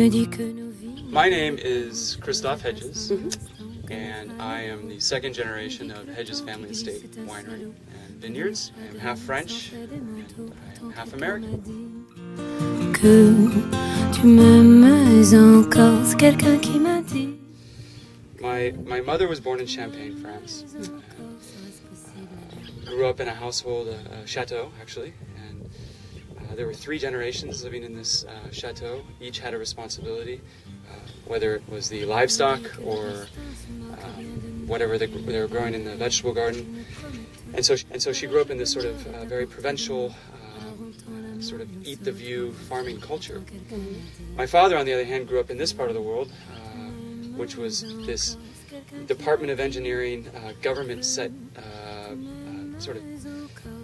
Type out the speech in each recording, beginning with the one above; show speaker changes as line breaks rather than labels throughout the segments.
My name is Christophe Hedges, and I am the second generation of Hedges family estate winery and vineyards. I am half French and I am half American. My mother was born in Champagne, France. Grew up in a household, a chateau actually, and there were 3 generations living in this chateau. Each had a responsibility, whether it was the livestock or whatever they were growing in the vegetable garden. And so she grew up in this sort of very provincial, sort of eat the view farming culture. My father, on the other hand, grew up in this part of the world, which was this Department of Engineering, government set sort of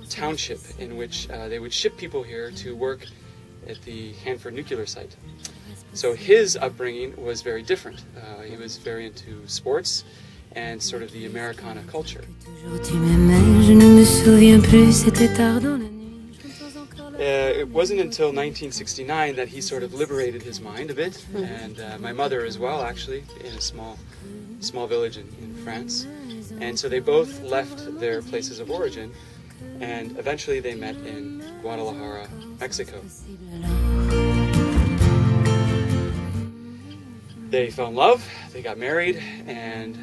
township in which they would ship people here to work at the Hanford nuclear site. So his upbringing was very different. He was very into sports and sort of the Americana culture. It wasn't until 1969 that he sort of liberated his mind a bit, and my mother as well, actually, in a small village in France. And so they both left their places of origin, and eventually they met in Guadalajara, Mexico. They fell in love, they got married, and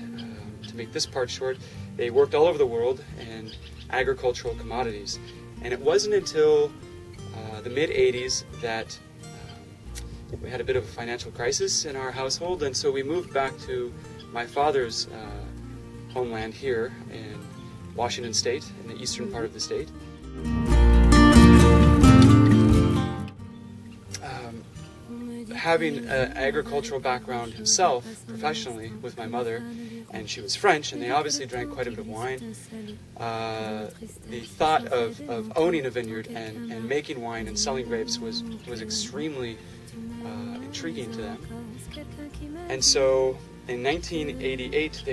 to make this part short, they worked all over the world in agricultural commodities. And it wasn't until the mid-80s that we had a bit of a financial crisis in our household, and so we moved back to my father's homeland here in Washington State, in the eastern part of the state. Having an agricultural background himself, professionally, with my mother, and she was French, and they obviously drank quite a bit of wine, the thought of owning a vineyard and making wine and selling grapes was extremely intriguing to them. And so in 1988,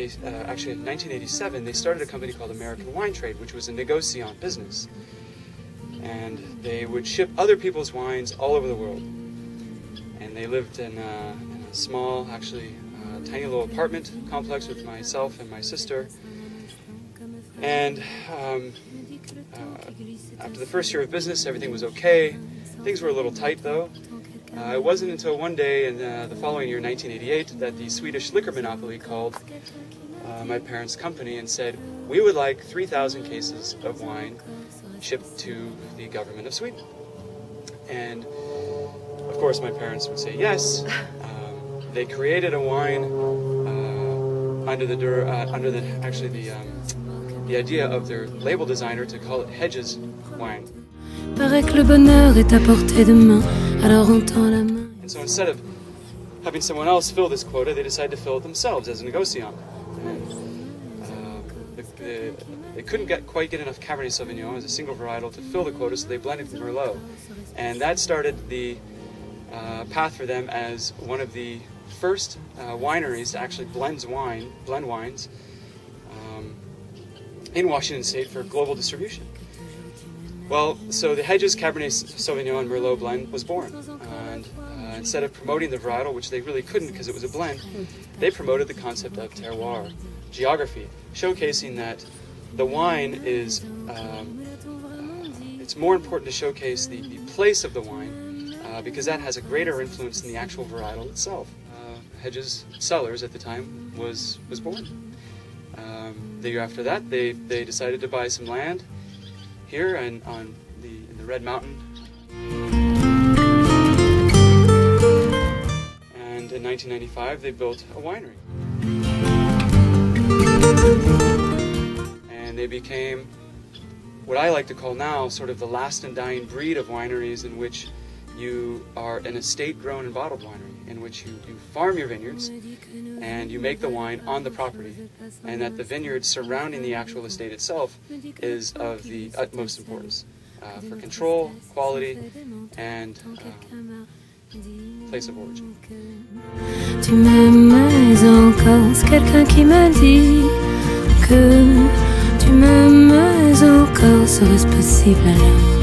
actually in 1987, they started a company called American Wine Trade, which was a négociant business. And they would ship other people's wines all over the world. And they lived in a small, actually tiny little apartment complex with myself and my sister. And after the first year of business, everything was okay. Things were a little tight though. It wasn't until one day in the following year, 1988, that the Swedish liquor monopoly called my parents' company and said, we would like 3,000 cases of wine shipped to the government of Sweden. And of course my parents would say yes. They created a wine under the idea of their label designer to call it Hedges wine. And so instead of having someone else fill this quota, they decided to fill it themselves as a négociant. They couldn't quite get enough Cabernet Sauvignon as a single varietal to fill the quota, so they blended Merlot. And that started the path for them as one of the first wineries to actually blend wines in Washington State for global distribution. Well, so the Hedges Cabernet Sauvignon and Merlot blend was born, and instead of promoting the varietal, which they really couldn't because it was a blend, they promoted the concept of terroir, geography, showcasing that the wine is, it's more important to showcase the place of the wine because that has a greater influence than the actual varietal itself. Hedges Cellars at the time was born. The year after that, they decided to buy some land here and in the Red Mountain. And in 1995, they built a winery. And they became what I like to call now sort of the last and dying breed of wineries, in which you are an estate-grown and bottled winery, in which you farm your vineyards and you make the wine on the property, and that the vineyard surrounding the actual estate itself is of the utmost importance for control, quality, and place of origin. Tu m'aimes encore, c'est quelqu'un qui m'a dit que tu m'aimes encore, serait-ce possible alors?